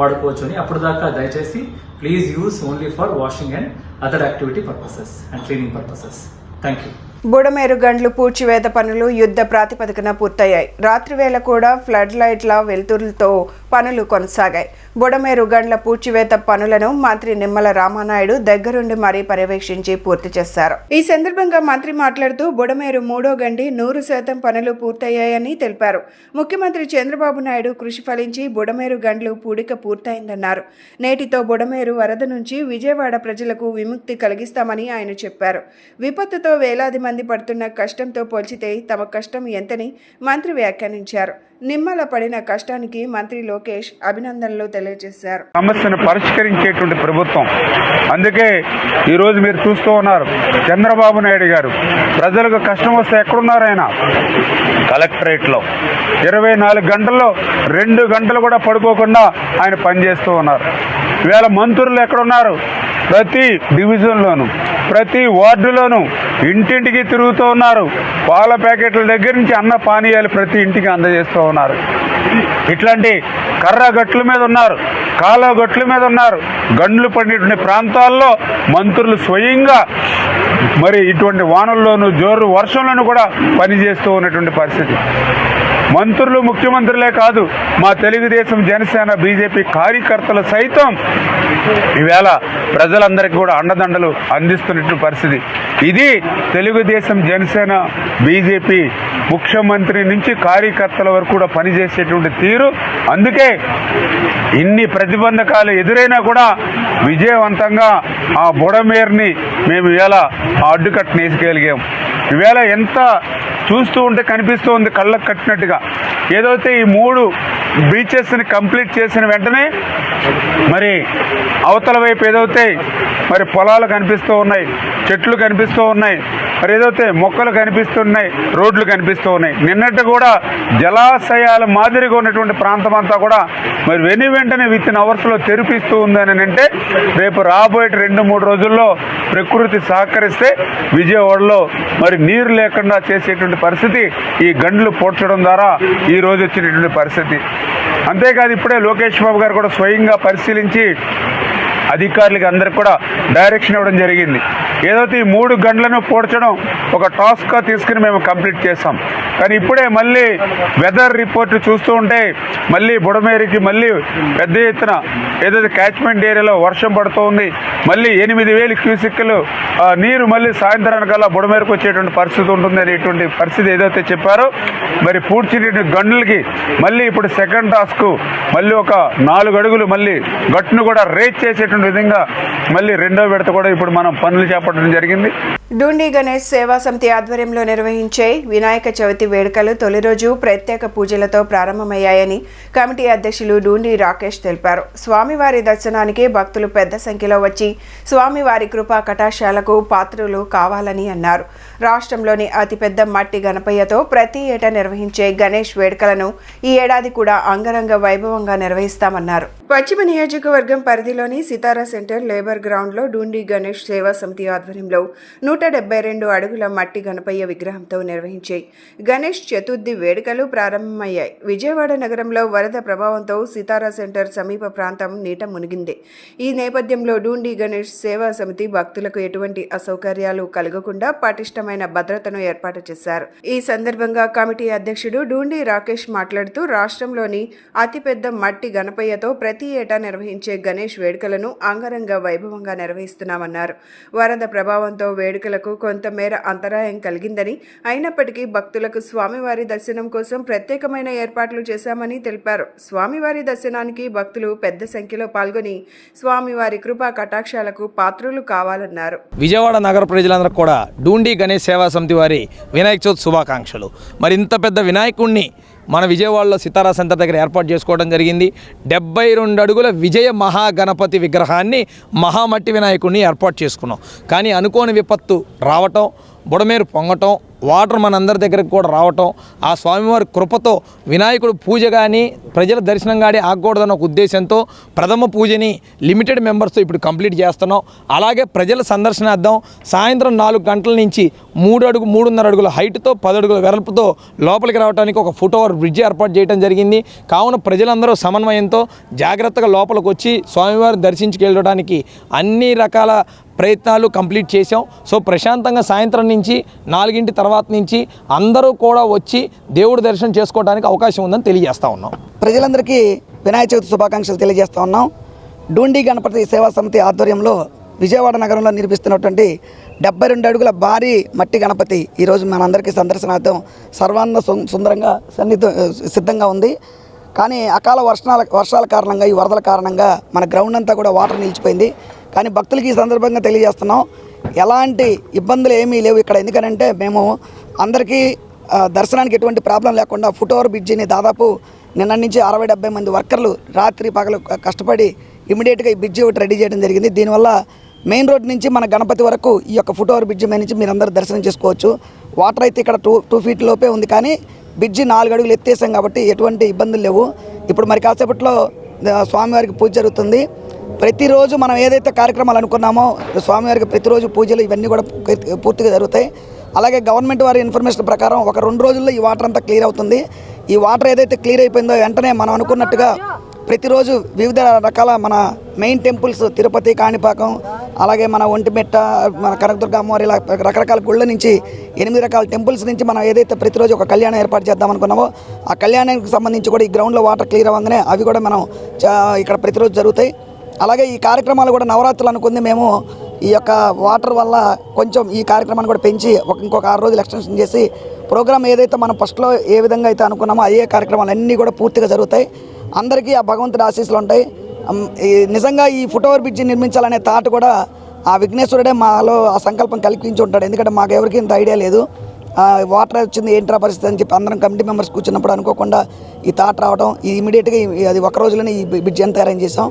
వాడుకోవచ్చు అని. అప్పుడు దాకా దయచేసి please use only for washing and other activity purposes and cleaning purposes. Thank you. Budameru గండ్లు పూడ్చివేత పనులు యుద్ధ ప్రాతిపదికన పూర్తయ్యాయి. రాత్రివేళ కూడా ఫ్లడ్ లైట్ల వెలుతురులతో పనులు కొనసాగాయి. బుడమేరు గండ్ల పూడ్చివేత పనులను మంత్రి నిమ్మల రామానాయుడు దగ్గరుండి మరీ పర్యవేక్షించి పూర్తి చేశారు. ఈ సందర్భంగా మంత్రి మాట్లాడుతూ బుడమేరు 3వ గండి 100% పనులు పూర్తయ్యాయని తెలిపారు. ముఖ్యమంత్రి చంద్రబాబు నాయుడు కృషి ఫలించి బుడమేరు గండ్లు పూడిక పూర్తయిందన్నారు. నేటితో బుడమేరు వరద నుంచి విజయవాడ ప్రజలకు విముక్తి కలిగిస్తామని ఆయన చెప్పారు. విపత్తుతో వేలాది మంది పడుతున్న కష్టంతో పోల్చితే తమ కష్టం ఎంతని మంత్రి వ్యాఖ్యానించారు. నిమ్మల పడిన కష్టానికి మంత్రి లోకేష్ అభినందనలు తెలియజేశారు. సమస్యను పరిష్కరించేటువంటి ప్రభుత్వం. అందుకే ఈరోజు మీరు చూస్తూ ఉన్నారు, చంద్రబాబు నాయుడు గారు ప్రజలకు కష్టం వస్తే ఎక్కడున్నారు ఆయన? కలెక్టరేట్ లో 24 గంటల్లో 2 గంటలు కూడా పడుకోకుండా ఆయన పనిచేస్తూ ఉన్నారు. ఇవాళ మంత్రులు ఎక్కడున్నారు? ప్రతి డివిజన్లోను ప్రతి వార్డులోనూ ఇంటింటికి తిరుగుతూ ఉన్నారు. పాల ప్యాకెట్ల దగ్గర నుంచి అన్న పానీయాలు ప్రతి ఇంటికి అందజేస్తూ ఉన్నారు. ఇట్లాంటి కర్ర గట్ల మీద ఉన్నారు, కాలువ గట్ల మీద ఉన్నారు. గండ్లు పడినటువంటి ప్రాంతాల్లో మంత్రులు స్వయంగా మరి ఇటువంటి వానల్లోనూ జోరు వర్షంలోనూ కూడా పనిచేస్తూ ఉన్నటువంటి పరిస్థితి. మంత్రులు ముఖ్యమంత్రులే కాదు, మా తెలుగుదేశం, జనసేన, బీజేపీ కార్యకర్తలు సైతం ఈవేళ ప్రజలందరికీ కూడా అండదండలు అందిస్తున్నటువంటి పరిస్థితి. ఇది తెలుగుదేశం, జనసేన, బీజేపీ ముఖ్యమంత్రి నుంచి కార్యకర్తల వరకు కూడా పనిచేసేటువంటి తీరు. అందుకే ఇన్ని ప్రతిబంధకాలు ఎదురైనా కూడా విజయవంతంగా ఆ బుడమేరుని మేము ఈవేళ అడ్డుకట్ట నేసుకెళ్ళగాం. ఈవేళ ఎంత చూస్తూ ఉంటే కనిపిస్తూ ఉంది కళ్ళకు కట్టినట్టుగా. ఏదైతే ఈ 3 బ్రీచెస్ని కంప్లీట్ చేసిన వెంటనే మరి అవతల వైపు ఏదైతే మరి పొలాలు కనిపిస్తూ ఉన్నాయి, చెట్లు కనిపిస్తూ ఉన్నాయి, మరి ఏదైతే మొక్కలు కనిపిస్తున్నాయి, రోడ్లు కనిపిస్తూ ఉన్నాయి. నిన్నటి కూడా జలాశయాల మాదిరిగా ఉన్నటువంటి ప్రాంతం అంతా కూడా మరి వెంటనే వితిన్ అవర్స్లో తెరిపిస్తూ ఉందని అంటే రేపు రాబోయే 2-3 రోజుల్లో ప్రకృతి సహకరిస్తే విజయవాడలో మరి నీరు లేకుండా చేసేటువంటి పరిస్థితి ఈ గండ్లు పోడ్చడం ద్వారా ఈ రోజు వచ్చినటువంటి పరిస్థితి. అంతేకాదు ఇప్పుడే లోకేష్ బాబు గారు కూడా స్వయంగా పరిశీలించి అధికారులకి అందరికి కూడా డైరెక్షన్ ఇవ్వడం జరిగింది. ఏదైతే ఈ 3 గంటలను పోడ్చడం ఒక టాస్క్గా తీసుకుని మేము కంప్లీట్ చేస్తాం. కానీ ఇప్పుడే మళ్ళీ వెదర్ రిపోర్ట్ చూస్తూ ఉంటే మళ్ళీ బుడమేరుకి మళ్ళీ పెద్ద ఎత్తున ఏదైతే క్యాచ్మెంట్ ఏరియాలో వర్షం పడుతూ ఉంది. మళ్ళీ 8,000 క్యూసెక్కులు నీరు మళ్ళీ సాయంత్రానికల్లా బుడమేరుకు వచ్చేటువంటి పరిస్థితి ఉంటుంది అనేటువంటి పరిస్థితి ఏదైతే చెప్పారో మరి పూడ్చినటువంటి గంటలకి మళ్ళీ ఇప్పుడు సెకండ్ టాస్క్ మళ్ళీ ఒక 4 అడుగులు మళ్ళీ గట్టును కూడా రేజ్ చేసేటువంటి విధంగా మళ్ళీ 2వ విడత కూడా ఇప్పుడు మనం పనులు చేపట్టడం జరిగింది. డూండి గణేష్ సేవా సమితి ఆధ్వర్యంలో నిర్వహించే వినాయక చవితి వేడుకలు తొలి రోజు ప్రత్యేక పూజలతో ప్రారంభమయ్యాయని కమిటీ అధ్యక్షులు డూండి రాకేష్ తెలిపారు. స్వామివారి దర్శనానికి భక్తులు పెద్ద సంఖ్యలో వచ్చి స్వామివారి కృపా కటాక్షాలకు పాత్రులు కావాలని అన్నారు. రాష్ట్రంలోని అతిపెద్ద మట్టి గణపయ్యతో ప్రతి ఏటా నిర్వహించే గణేష్ వేడుకలను ఈ ఏడాది కూడా అంగరంగ వైభవంగా నిర్వహిస్తామన్నారు. పశ్చిమ నియోజకవర్గం పరిధిలోని సితారా సెంటర్ లేబర్ గ్రౌండ్లో డూండి గణేష్ సేవా సమితి ఆధ్వర్యంలో 172 అడుగుల మట్టి గణపయ్య విగ్రహంతో నిర్వహించే గణేష్ చతుర్థి వేడుకలు ప్రారంభమయ్యాయి. విజయవాడ నగరంలో వరద ప్రభావంతో సితారా సెంటర్ సమీప ప్రాంతం నీట మునిగింది. ఈ నేపథ్యంలో డూండి గణేష్ సేవా సమితి భక్తులకు ఎటువంటి అసౌకర్యాలు కలగకుండా పటిష్టమైన భద్రతను ఏర్పాటు చేశారు. ఈ సందర్భంగా కమిటీ అధ్యక్షుడు డూండి రాకేష్ మాట్లాడుతూ రాష్ట్రంలోని అతిపెద్ద మట్టి గణపయ్యతో ప్రతి ఏటా నిర్వహించే గణేష్ వేడుకలను అంగరంగ వైభవంగా నిర్వహిస్తున్నామన్నారు. వరద ప్రభావంతో వేడుక వేడుకలకు కొంతమేర అంతరాయం కలిగిందని, అయినప్పటికీ భక్తులకు స్వామివారి దర్శనం కోసం ప్రత్యేకమైన ఏర్పాట్లు చేశామని తెలిపారు. స్వామివారి దర్శనానికి భక్తులు పెద్ద సంఖ్యలో పాల్గొని స్వామివారి కృపా కటాక్షాలకు పాత్రులు కావాలన్నారు. విజయవాడ నగర ప్రజలందరూ కూడా డూండి గణేష్ సేవా సమితి వారి వినాయక చవితి శుభాకాంక్షలు. మరి ఇంత పెద్ద వినాయకుడిని మన విజయవాడలో సితారా సెంటర్ దగ్గర ఏర్పాటు చేసుకోవడం జరిగింది. 72 అడుగుల విజయ మహాగణపతి విగ్రహాన్ని మహామట్టి వినాయకుడిని ఏర్పాటు చేసుకున్నాం. కానీ అనుకోని విపత్తు రావటం, బుడమేరు పొంగటం, వాటర్ మనందరి దగ్గరకు కూడా రావటం, ఆ స్వామివారి కృపతో వినాయకుడు పూజ కానీ ప్రజల దర్శనం కానీ ఆగకూడదన్న ఒక ఉద్దేశంతో ప్రథమ పూజని లిమిటెడ్ మెంబర్స్తో ఇప్పుడు కంప్లీట్ చేస్తున్నాం. అలాగే ప్రజల సందర్శనార్థం సాయంత్రం 4 గంటల నుంచి 3.5 అడుగుల హైట్తో 10 అడుగుల వెడల్పుతో లోపలికి రావడానికి ఒక ఫుట్ ఓవర్ బ్రిడ్జ్ ఏర్పాటు చేయడం జరిగింది. కావున ప్రజలందరూ సమన్వయంతో జాగ్రత్తగా లోపలికి వచ్చి స్వామివారిని దర్శించుకెళ్ళడానికి అన్ని రకాల ప్రయత్నాలు కంప్లీట్ చేసాం. సో ప్రశాంతంగా సాయంత్రం నుంచి 4 తర్వాత నుంచి అందరూ కూడా వచ్చి దేవుడి దర్శనం చేసుకోవడానికి అవకాశం ఉందని తెలియజేస్తా ఉన్నాం. ప్రజలందరికీ వినాయక చవితి శుభాకాంక్షలు తెలియజేస్తా ఉన్నాం. డూండి గణపతి సేవా సమితి ఆధ్వర్యంలో విజయవాడ నగరంలో నిర్మిస్తున్నటువంటి 72 అడుగుల భారీ మట్టి గణపతి ఈరోజు మనందరికీ సందర్శనార్థం సర్వాంగ సుందరంగా సిద్ధంగా ఉంది. కానీ అకాల వర్షాల కారణంగా, ఈ వరదల కారణంగా మన గ్రౌండ్ అంతా కూడా వాటర్ నిలిచిపోయింది. కానీ భక్తులకి ఈ సందర్భంగా తెలియజేస్తున్నాం, ఎలాంటి ఇబ్బందులు ఏమీ లేవు ఇక్కడ. ఎందుకంటే మేము అందరికీ దర్శనానికి ఎటువంటి ప్రాబ్లం లేకుండా ఫుట్ ఓవర్ బ్రిడ్జిని దాదాపు నిన్న నుంచి 60-70 మంది వర్కర్లు రాత్రి పగలు కష్టపడి ఇమీడియట్గా ఈ బ్రిడ్జి ఒకటి రెడీ చేయడం జరిగింది. దీనివల్ల మెయిన్ రోడ్ నుంచి మన గణపతి వరకు ఈ యొక్క ఫుట్ ఓవర్ బ్రిడ్జి మీద నుంచి మీరు అందరూ దర్శనం చేసుకోవచ్చు. వాటర్ అయితే ఇక్కడ 2 ఫీట్ లోపే ఉంది, కానీ బ్రిడ్జి 4 అడుగులు ఎత్తేసాం కాబట్టి ఎటువంటి ఇబ్బందులు లేవు. ఇప్పుడు మరి కాసేపట్లో స్వామివారికి పూజ జరుగుతుంది. ప్రతిరోజు మనం ఏదైతే కార్యక్రమాలు అనుకున్నామో స్వామివారికి ప్రతిరోజు పూజలు ఇవన్నీ కూడా పూర్తిగా జరుగుతాయి. అలాగే గవర్నమెంట్ వారి ఇన్ఫర్మేషన్ ప్రకారం ఒక 2 రోజుల్లో ఈ వాటర్ అంతా క్లియర్ అవుతుంది. ఈ వాటర్ ఏదైతే క్లియర్ అయిపోయిందో వెంటనే మనం అనుకున్నట్టుగా ప్రతిరోజు వివిధ రకాల మన మెయిన్ టెంపుల్స్ తిరుపతి, కాణిపాకం, అలాగే మన ఒంటిమిట్ట, మన కనకదుర్గ అమ్మవారి, ఇలా రకరకాల గుళ్ళ నుంచి 8 రకాల టెంపుల్స్ నుంచి మనం ఏదైతే ప్రతిరోజు ఒక కళ్యాణం ఏర్పాటు చేద్దాం అనుకున్నామో ఆ కళ్యాణానికి సంబంధించి కూడా ఈ గ్రౌండ్లో వాటర్ క్లియర్ అవ్వగానే అవి కూడా మనం ఇక్కడ ప్రతిరోజు జరుగుతాయి. అలాగే ఈ కార్యక్రమాలు కూడా నవరాత్రులు అనుకుంది మేము ఈ యొక్క వాటర్ వల్ల కొంచెం ఈ కార్యక్రమాన్ని కూడా పెంచి ఇంకొక 6 రోజులు ఎక్స్టెన్షన్ చేసి ప్రోగ్రామ్ ఏదైతే మనం ఫస్ట్లో ఏ విధంగా అయితే అనుకున్నామో అయ్యే కార్యక్రమాలు అన్నీ కూడా పూర్తిగా జరుగుతాయి. అందరికీ ఆ భగవంతుడి ఆశీస్సులు ఉంటాయి. నిజంగా ఈ ఫుట్ ఓవర్ బ్రిడ్జి నిర్మించాలనే థాట్ కూడా ఆ విఘ్నేశ్వరుడే మాలో ఆ సంకల్పం కల్పించి ఉంటాడు. ఎందుకంటే మాకు ఎవరికి ఇంత ఐడియా లేదు. వాటర్ వచ్చింది ఏంట్రా పరిస్థితి అని చెప్పి అందరం కమిటీ మెంబర్స్ కూర్చున్నప్పుడు అనుకోకుండా ఈ థాట్ రావడం, ఈ ఇమీడియట్గా అది ఒక రోజులోనే ఈ బ్రిడ్జ్ అంతా అరేంజ్ చేసాం.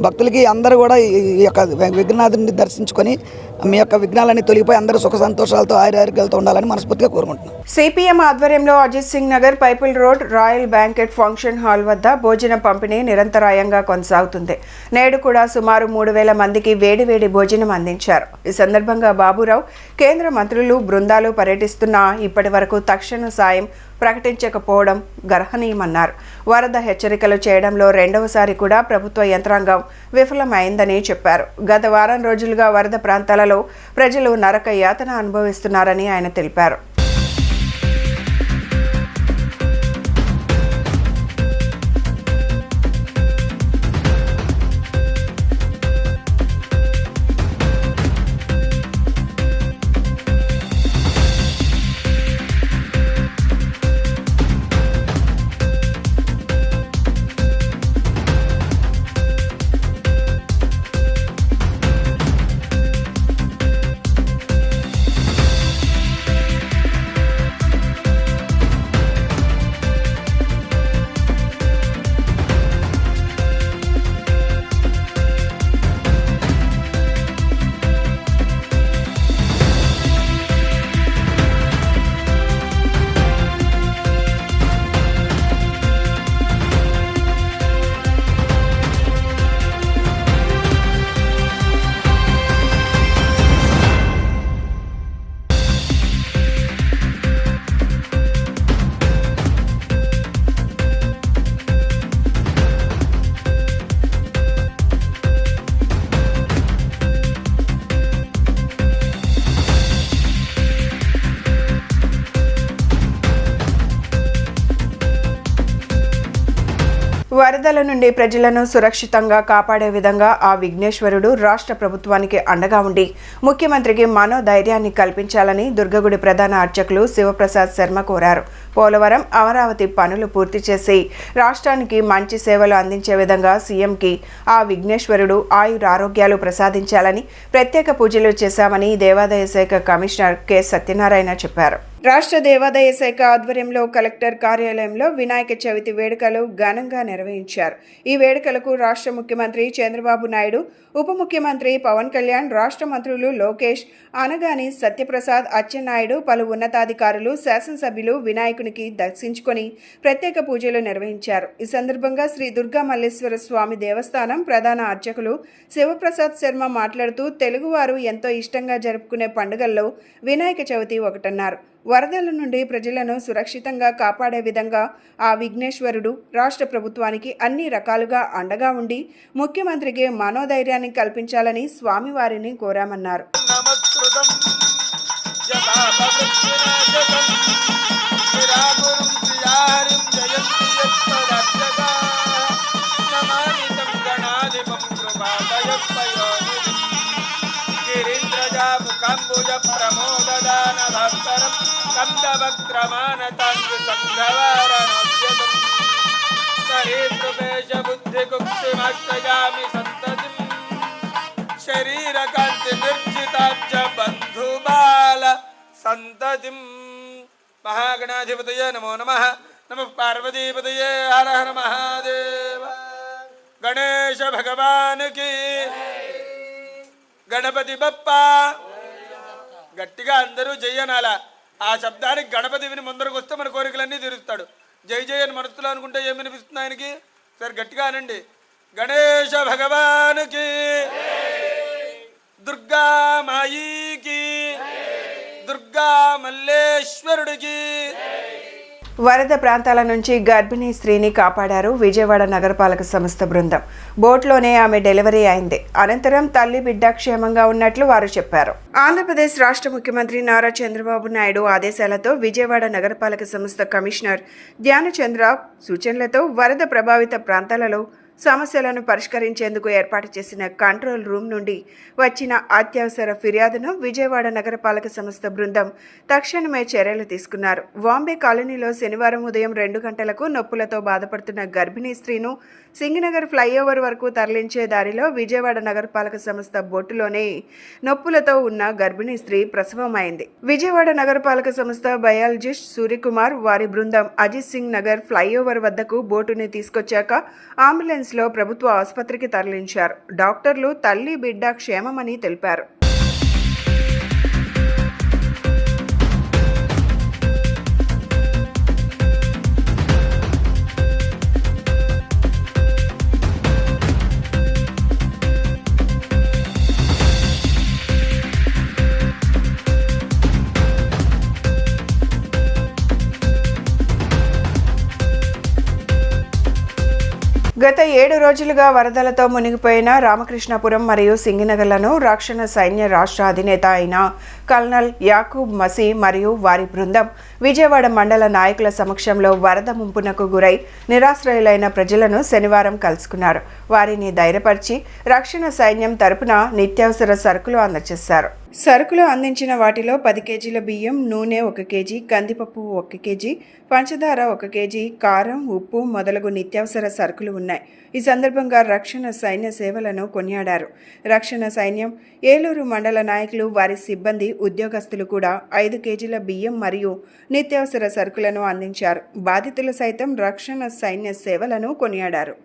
భక్తులకి అందరూ కూడా ఈ యొక్క విఘ్నాథుని దర్శించుకొని మీ యొక్క విఘ్నాలన్నీ తొలగిపోయి అందరూ సుఖ సంతోషాలతో ఆయురారోగ్యాలతో ఉండాలని మనస్ఫూర్తిగా కోరుకుంటున్నాం. సిపిఎం ఆధ్వర్యంలో Ajit Singh Nagar, Pipul road, royal banquet function hall వద్ద భోజన పంపిణీ నిరంతరాయంగా కొనసాగుతుంది. నేడు కూడా సుమారు 3000 మందికి వేడివేడి భోజనం అందించారు. ఈ సందర్భంగా బాబురావు కేంద్ర మంత్రులు బృందాలు పర్యటిస్తున్నా ఇప్పటి వరకు తక్షణ సాయం ప్రకటించకపోవడం గర్హనీయమన్నారు. వరద హెచ్చరికలు చేయడంలో రెండవసారి కూడా ప్రభుత్వ యంత్రాంగం విఫలమైందని చెప్పారు. గత వారం రోజులుగా వరద ప్రాంతాలలో ప్రజలు నరక యాతన అనుభవిస్తున్నారని ఆయన తెలిపారు. వరదల నుండి ప్రజలను సురక్షితంగా కాపాడే విధంగా ఆ విఘ్నేశ్వరుడు రాష్ట్ర ప్రభుత్వానికి అండగా ఉండి ముఖ్యమంత్రికి మనోధైర్యాన్ని కల్పించాలని దుర్గగుడి ప్రధాన అర్చకులు శివప్రసాద్ శర్మ కోరారు. పోలవరం, అమరావతి పనులు పూర్తి చేసి రాష్ట్రానికి మంచి సేవలు అందించే విధంగా సీఎంకి ఆ విఘ్నేశ్వరుడు ఆయురారోగ్యాలు ప్రసాదించాలని ప్రత్యేక పూజలు చేశామని దేవాదాయ శాఖ కమిషనర్ కె సత్యనారాయణ చెప్పారు. రాష్ట్ర దేవాదాయ శాఖ ఆధ్వర్యంలో కలెక్టర్ కార్యాలయంలో వినాయక చవితి వేడుకలు ఘనంగా నిర్వహించారు. ఈ వేడుకలకు రాష్ట్ర ముఖ్యమంత్రి చంద్రబాబు నాయుడు, ఉప ముఖ్యమంత్రి పవన్ కళ్యాణ్, రాష్ట్ర మంత్రులు లోకేష్, అనగాని సత్యప్రసాద్, అచ్చెన్నాయుడు, పలు ఉన్నతాధికారులు, శాసనసభ్యులు వినాయకునికి దర్శించుకొని ప్రత్యేక పూజలు నిర్వహించారు. ఈ సందర్భంగా శ్రీ దుర్గా మల్లేశ్వర స్వామి దేవస్థానం ప్రధాన అర్చకులు శివప్రసాద్ శర్మ మాట్లాడుతూ తెలుగువారు ఎంతో ఇష్టంగా జరుపుకునే పండుగల్లో వినాయక చవితి ఒకటన్నారు. వరదల నుండి ప్రజలను సురక్షితంగా కాపాడే విధంగా ఆ విఘ్నేశ్వరుడు రాష్ట్ర ప్రభుత్వానికి అన్ని రకాలుగా అండగా ఉండి ముఖ్యమంత్రికి మనోధైర్యాన్ని కల్పించాలని స్వామివారిని కోరామన్నారు. శరీరకాంతి నిర్జితాబ్జ బంధుబాల సంతతిం. మహాగణాధిపతయే నమో నమః. నమః పార్వతీపతయే. హర హర మహాదేవ. గణేశ భగవానికి, గణపతి బప్పా. గట్టిగా అందరూ జయనాల. ఆ శబ్దానికి గణపతి విని ముందరకు వస్తే మన కోరికలన్నీ తీరుస్తాడు. జై జయ అని మనసులో అనుకుంటే ఏమి వినిపిస్తుంది ఆయనకి? సరే గట్టిగా అనండి. గణేశ భగవానికి, దుర్గా మాయికి, దుర్గా మల్లేశ్వరుడికి. వరద ప్రాంతాల నుంచి గర్భిణీ స్త్రీని కాపాడారు విజయవాడ నగరపాలక సంస్థ బృందం. బోట్లోనే ఆమె డెలివరీ అయింది. అనంతరం తల్లి బిడ్డ క్షేమంగా ఉన్నట్లు వారు చెప్పారు. ఆంధ్రప్రదేశ్ రాష్ట్ర ముఖ్యమంత్రి నారా చంద్రబాబు నాయుడు ఆదేశాలతో విజయవాడ నగరపాలక సంస్థ కమిషనర్ ధ్యానచంద్ర సూచనలతో వరద ప్రభావిత ప్రాంతాలలో సమస్యలను పరిష్కరించేందుకు ఏర్పాటు చేసిన కంట్రోల్ రూమ్ నుండి వచ్చిన అత్యవసర ఫిర్యాదును విజయవాడ నగరపాలక సంస్థ బృందం తక్షణమే చర్యలు తీసుకున్నారు. వాంబే కాలనీలో శనివారం ఉదయం 2 గంటలకు నొప్పులతో బాధపడుతున్న గర్భిణీ స్త్రీను సింగనగర్ ఫ్లైఓవర్ వరకు తరలించే దారిలో విజయవాడ నగరపాలక సంస్థ బోటులోనే నొప్పులతో ఉన్న గర్భిణీ స్త్రీ ప్రసవమైంది. విజయవాడ నగరపాలక సంస్థ బయాలజిస్ట్ సూర్యకుమార్ వారి బృందం అజిత్ సింగ్ నగర్ ఫ్లైఓవర్ వద్దకు బోటుని తీసుకొచ్చాక అంబులెన్స్ లో ప్రభుత్వ ఆసుపత్రికి తరలించారు. డాక్టర్లు తల్లి బిడ్డ క్షేమమని తెలిపారు. గత 7 రోజులుగా వరదలతో మునిగిపోయిన రామకృష్ణాపురం మరియు సింగనగర్లను రక్షణ సైన్య రాష్ట్ర అధినేత అయిన కల్నల్ యాకూబ్ మసీ మరియు వారి బృందం విజయవాడ మండల నాయకుల సమక్షంలో వరద ముంపునకు గురై నిరాశ్రయులైన ప్రజలను శనివారం కలుసుకున్నారు. వారిని ధైర్యపరిచి రక్షణ సైన్యం తరపున నిత్యావసర సరుకులు అందజేశారు. సరుకులు అందించిన వాటిలో 10 కేజీల బియ్యం, నూనె 1 కేజీ, కందిపప్పు 1 కేజీ, పంచదార 1 కేజీ, కారం, ఉప్పు మొదలగు నిత్యావసర సరుకులు ఉన్నాయి. ఈ సందర్భంగా రక్షణ సైన్య సేవలను కొనియాడారు. రక్షణ సైన్యం, ఏలూరు మండల నాయకులు, వారి సిబ్బంది, ఉద్యోగస్తులు కూడా 5 కేజీల బియ్యం మరియు నిత్యావసర సరుకులను అందించారు. బాధితులు సైతం రక్షణ సైన్య సేవలను కొనియాడారు.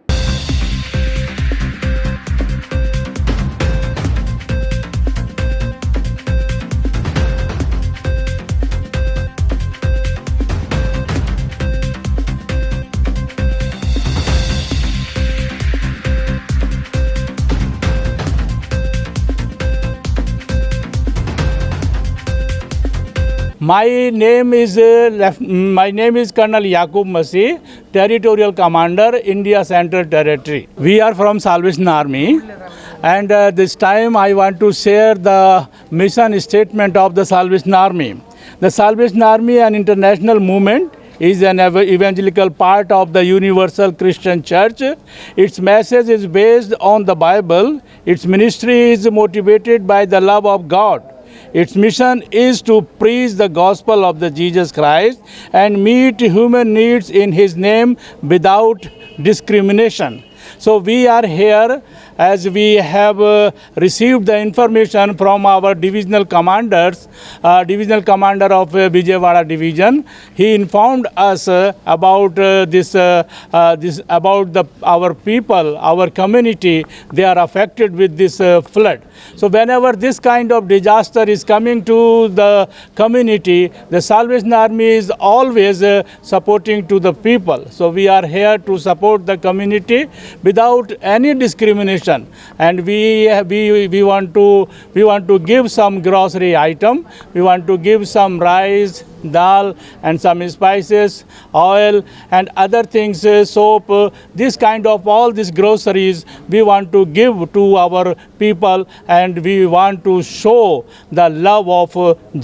My name is Colonel Yaqub Masih, Territorial Commander, India Central Territory. We are from Salvation Army, and this time I want to share the mission statement of the Salvation Army. The Salvation Army, an international movement, is an evangelical part of the Universal Christian Church. Its message is based on the Bible. Its ministry is motivated by the love of God. Its mission is to preach the gospel of the Jesus Christ and meet human needs in His name without discrimination. So we are here as we have received the information from our divisional commanders, divisional commander of Vijayawada division. He informed us about our people, our community. They are affected with this flood. So whenever this kind of disaster is coming to the community, the Salvation Army is always supporting to the people. So we are here to support the community without any discrimination, and we want to give some grocery item. We want to give some rice, dal, and some spices, oil, and other things, soap. This kind of all these groceries we want to give to our people, and we want to show the love of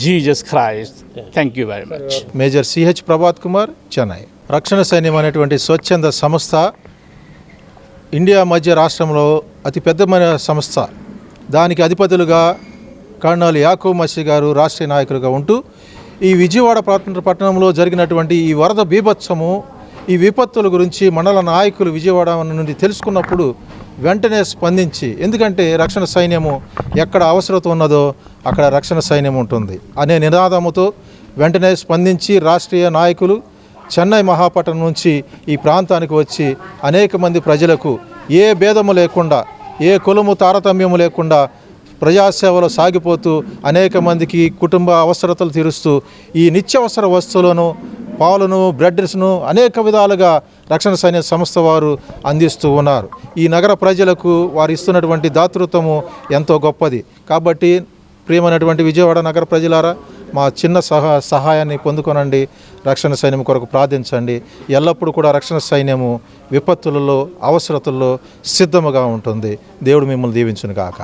Jesus Christ. Thank you very much. Major CH Prabhat Kumar, Chennai. రక్షణ సైన్యం అనేటువంటి స్వచ్ఛంద సంస్థ India మధ్య రాష్ట్రంలో అతిపెద్దమైన సంస్థ. దానికి అధిపతులుగా colonel Yakub మసీద్ గారు రాష్ట్రీయ నాయకులుగా ఉంటూ ఈ విజయవాడ పట్టణంలో జరిగినటువంటి ఈ వరద బీభత్సము, ఈ విపత్తుల గురించి మండల నాయకులు విజయవాడ నుండి తెలుసుకున్నప్పుడు వెంటనే స్పందించి, ఎందుకంటే రక్షణ సైన్యము ఎక్కడ అవసరత ఉన్నదో అక్కడ రక్షణ సైన్యం ఉంటుంది అనే నినాదముతో వెంటనే స్పందించి రాష్ట్రీయ నాయకులు చెన్నై మహాపట్టణం నుంచి ఈ ప్రాంతానికి వచ్చి అనేక మంది ప్రజలకు ఏ భేదము లేకుండా, ఏ కులము తారతమ్యము లేకుండా ప్రజాసేవలో సాగిపోతూ అనేక మందికి కుటుంబ అవసరతలు తీరుస్తూ ఈ నిత్యావసర వస్తువులను, పాలను, బ్రెడ్స్ను అనేక విధాలుగా రక్షణ సైన్య సంస్థ వారు అందిస్తూ ఉన్నారు. ఈ నగర ప్రజలకు వారు ఇస్తున్నటువంటి దాతృత్వము ఎంతో గొప్పది. కాబట్టి ప్రియమైనటువంటి విజయవాడ నగర ప్రజలారా, మా చిన్న సహాయాన్ని పొందుకొనండి. రక్షణ సైన్యం కొరకు ప్రార్థించండి. ఎల్లప్పుడూ కూడా రక్షణ సైన్యము విపత్తులలో, అవసరతల్లో సిద్ధముగా ఉంటుంది. దేవుడు మిమ్మల్ని దీవించును గాక.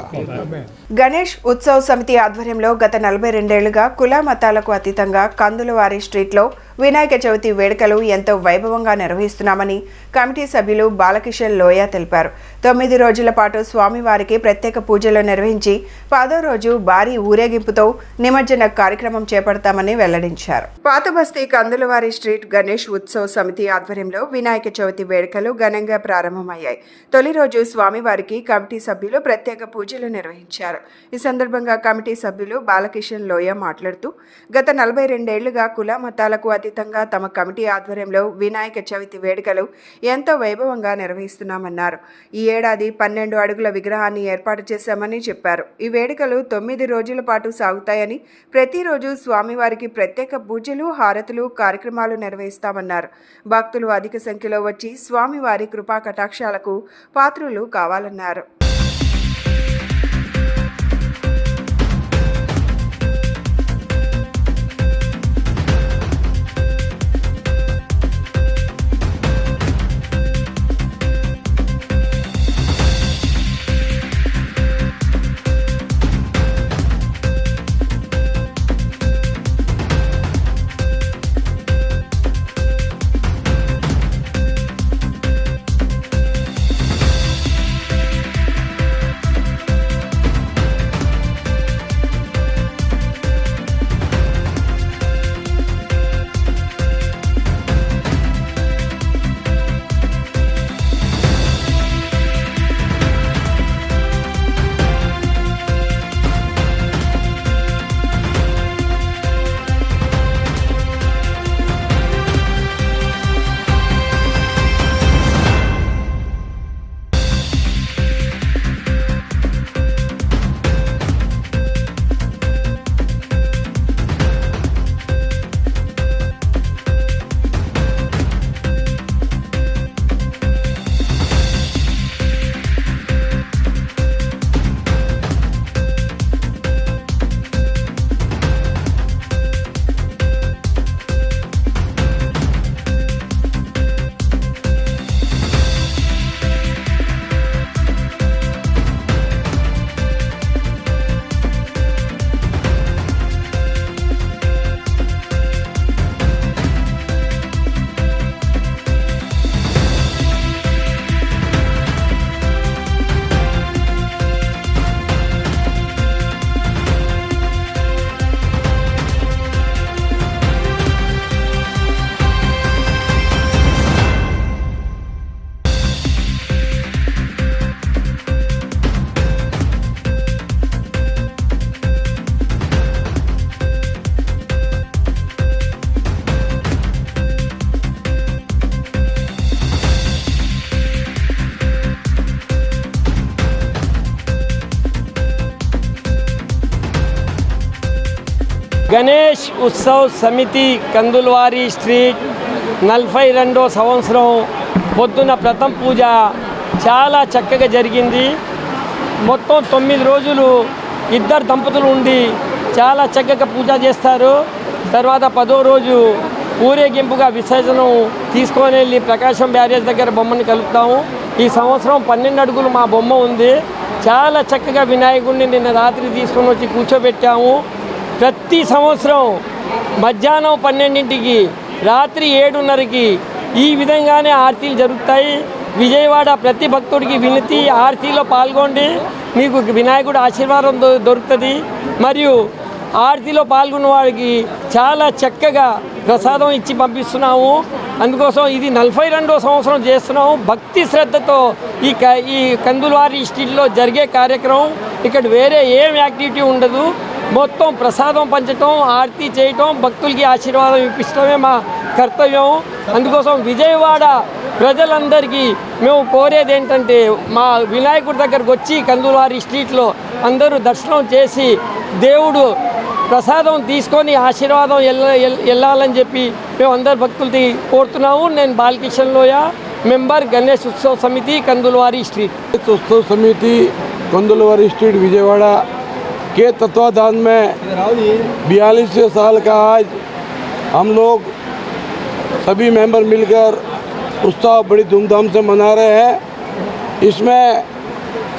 గణేష్ ఉత్సవ్ సమితి ఆధ్వర్యంలో గత 42 ఏళ్లుగా కుల మతాలకు అతీతంగా కందులవారి స్ట్రీట్లో వినాయక చవితి వేడుకలు ఎంతో వైభవంగా నిర్వహిస్తున్నామని కమిటీ సభ్యులు బాలకిషన్ లోయ తెలిపారు. 9 రోజుల పాటు స్వామివారికి ప్రత్యేక పూజలు నిర్వహించి 10వ రోజు భారీ ఊరేగింపుతో నిమజ్జన కార్యక్రమం చేపడతామని వెల్లడించారు. పాతబస్తీ కందులవారి స్ట్రీట్ గణేష్ ఉత్సవ్ సమితి ఆధ్వర్యంలో వినాయక చవితి వేడుకలు ఘనంగా ప్రారంభమయ్యాయి. తొలి రోజు స్వామివారికి కమిటీ సభ్యులు ప్రత్యేక పూజలు నిర్వహించారు. ఈ సందర్భంగా కమిటీ సభ్యులు బాలకిషన్ లోయ మాట్లాడుతూ గత 42 ఏళ్లుగా కుల మతాలకు అతీతంగా తమ కమిటీ ఆధ్వర్యంలో వినాయక చవితి వేడుకలు ఎంతో వైభవంగా నిర్వహిస్తున్నామన్నారు. ఈ ఏడాది 12 అడుగుల విగ్రహాన్ని ఏర్పాటు చేశామని చెప్పారు. ఈ వేడుకలు 9 రోజుల పాటు సాగుతాయని, ప్రతిరోజు స్వామివారికి ప్రత్యేక పూజలు, హారతులు, కార్యక్రమాలు నిర్వహిస్తామన్నారు. భక్తులు అధిక సంఖ్యలో వచ్చి స్వామివారి కృపా కటాక్షాలకు పాత్రులు కావాలన్నారు. గణేష్ ఉత్సవ్ సమితి కందులవారి స్ట్రీట్ 42వ సంవత్సరం పొద్దున ప్రథమ పూజ చాలా చక్కగా జరిగింది. మొత్తం 9 రోజులు ఇద్దరు దంపతులు ఉండి చాలా చక్కగా పూజ చేస్తారు. తర్వాత 10వ రోజు ఊరేగింపుగా విసర్జనం తీసుకొని వెళ్ళి ప్రకాశం బ్యారేజ్ దగ్గర బొమ్మని కలుపుతాము. ఈ సంవత్సరం 12 అడుగులు మా బొమ్మ ఉంది. చాలా చక్కగా వినాయకుడిని నిన్న రాత్రి తీసుకొని వచ్చి కూర్చోబెట్టాము. ప్రతి సంవత్సరం మధ్యాహ్నం 12ంటికి రాత్రి 7:30కి ఈ విధంగానే ఆరతీలు జరుగుతాయి. విజయవాడ ప్రతి భక్తుడికి వినతి, ఆరతీలో పాల్గొండి, మీకు వినాయకుడు ఆశీర్వాదం దొరుకుతుంది. మరియు ఆరతీలో పాల్గొన్న వాడికి చాలా చక్కగా ప్రసాదం ఇచ్చి పంపిస్తున్నాము. అందుకోసం ఇది 42వ సంవత్సరం చేస్తున్నాము. భక్తి శ్రద్ధతో ఈ కందులవారి స్ట్రీట్లో జరిగే కార్యక్రమం. ఇక్కడ వేరే ఏం యాక్టివిటీ ఉండదు. మొత్తం ప్రసాదం పంచడం, ఆరతి చేయటం, భక్తులకి ఆశీర్వాదం ఇప్పించడమే మా కర్తవ్యం. అందుకోసం విజయవాడ ప్రజలందరికీ మేము కోరేది ఏంటంటే మా వినాయకుడి దగ్గరకు వచ్చి కందులవారి స్ట్రీట్లో అందరూ దర్శనం చేసి దేవుడు ప్రసాదం తీసుకొని ఆశీర్వాదం వెళ్ళాలని చెప్పి మేము అందరు భక్తులకి కోరుతున్నాము. నేను బాలకిషన్ లోయ, మెంబర్ गणेश उत्सव समिति कंदुलवारी स्ट्रीट। उत्सव समिति कंदुलवारी स्ट्रीट विजयवाड़ा के तत्वाधान में 42 साल का आज हम लोग सभी मेंबर मिलकर उत्सव बड़ी धूमधाम से मना रहे हैं। इसमें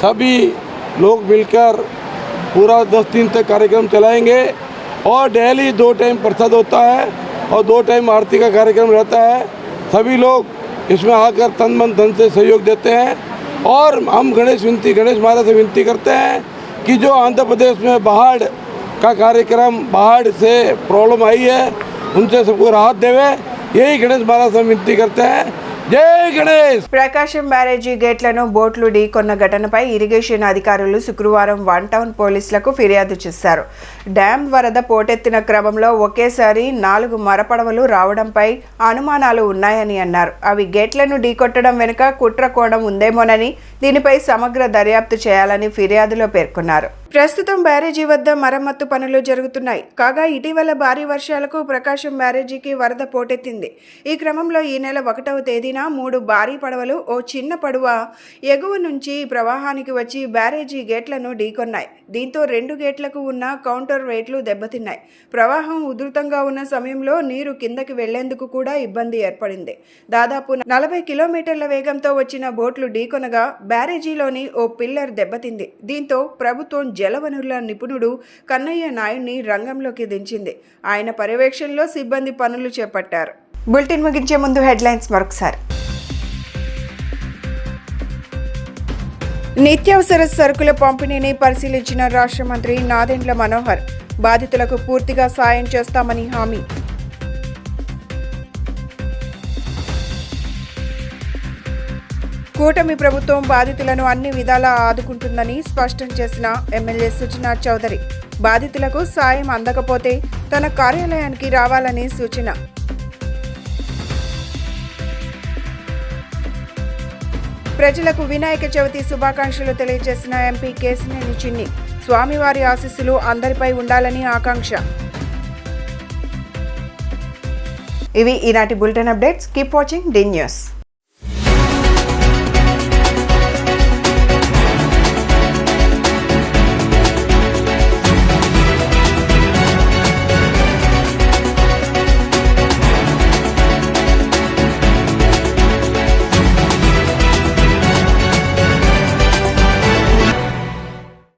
सभी लोग मिलकर पूरा 10 दिन तक कार्यक्रम चलाएंगे और डेली 2 टाइम प्रसाद होता है और 2 टाइम आरती का कार्यक्रम रहता है। सभी लोग इसमें आकर तन मन धन से सहयोग देते हैं और हम गणेश महाराज से विनती करते हैं कि जो आंध्र प्रदेश में बाढ़ का कार्यक्रम, बाढ़ से प्रॉब्लम आई है, उनसे सबको राहत देवे, यही गणेश महाराज से विनती करते हैं। జై గణేష్. ప్రకాశం బ్యారేజీ గేట్లను బోట్లు ఢీకొన్న ఘటనపై ఇరిగేషన్ అధికారులు శుక్రవారం 1 టౌన్ పోలీసులకు ఫిర్యాదు చేశారు. డ్యాం వరద పోటెత్తిన క్రమంలో ఒకేసారి 4 మరపడవలు రావడంపై అనుమానాలు ఉన్నాయని అన్నారు. అవి గేట్లను ఢీకొట్టడం వెనుక కుట్ర కోణం ఉందేమోనని, దీనిపై సమగ్ర దర్యాప్తు చేయాలని ఫిర్యాదులో పేర్కొన్నారు. ప్రస్తుతం బ్యారేజీ వద్ద మరమ్మత్తు పనులు జరుగుతున్నాయి. కాగా ఇటీవల భారీ వర్షాలకు ప్రకాశం బ్యారేజీకి వరద పోటెత్తింది. ఈ క్రమంలో ఈ నెల 1వ తేదీన 3 భారీ పడవలు, ఓ చిన్న పడవ ఎగువ నుంచి ప్రవాహానికి వచ్చి బ్యారేజీ గేట్లను ఢీకొన్నాయి. దీంతో 2 గేట్లకు ఉన్న కౌంటర్ వెయిట్లు దెబ్బతిన్నాయి. ప్రవాహం ఉధృతంగా ఉన్న సమయంలో నీరు కిందకి వెళ్లేందుకు కూడా ఇబ్బంది ఏర్పడింది. దాదాపు 40 కిలోమీటర్ల వేగంతో వచ్చిన బోట్లు ఢీకొనగా బ్యారేజీలోని ఓ పిల్లర్ దెబ్బతింది. దీంతో ప్రభుత్వం జలవనరుల నిపుణుడు కన్నయ్య నాయుడిని రంగంలోకి దించింది. ఆయన పర్యవేక్షణలో సిబ్బంది పనులు చేపట్టారు. బులెటిన్ ముగించే ముందు హెడ్లైన్స్ మరొకసారి. నిత్యావసర సరుకుల పంపిణీని పరిశీలించిన రాష్ట్ర మంత్రి నాదెండ్ల మనోహర్. బాధితులకు పూర్తిగా సాయం చేస్తామని హామీ. కూటమి ప్రభుత్వం బాధితులను అన్ని విధాలా ఆదుకుంటుందని స్పష్టం చేసిన ఎమ్మెల్యే సుజనా చౌదరి. బాధితులకు సాయం అందకపోతే తన కార్యాలయానికి రావాలని సూచన. ప్రజలకు వినాయక చవితి శుభాకాంక్షలు తెలియజేసిన ఎంపీ కేసినేని చిన్ని. స్వామివారి ఆశీస్సులు అందరిపై ఉండాలని ఆకాంక్ష. ఇవి ఈనాటి bulletin updates. Keep watching the news.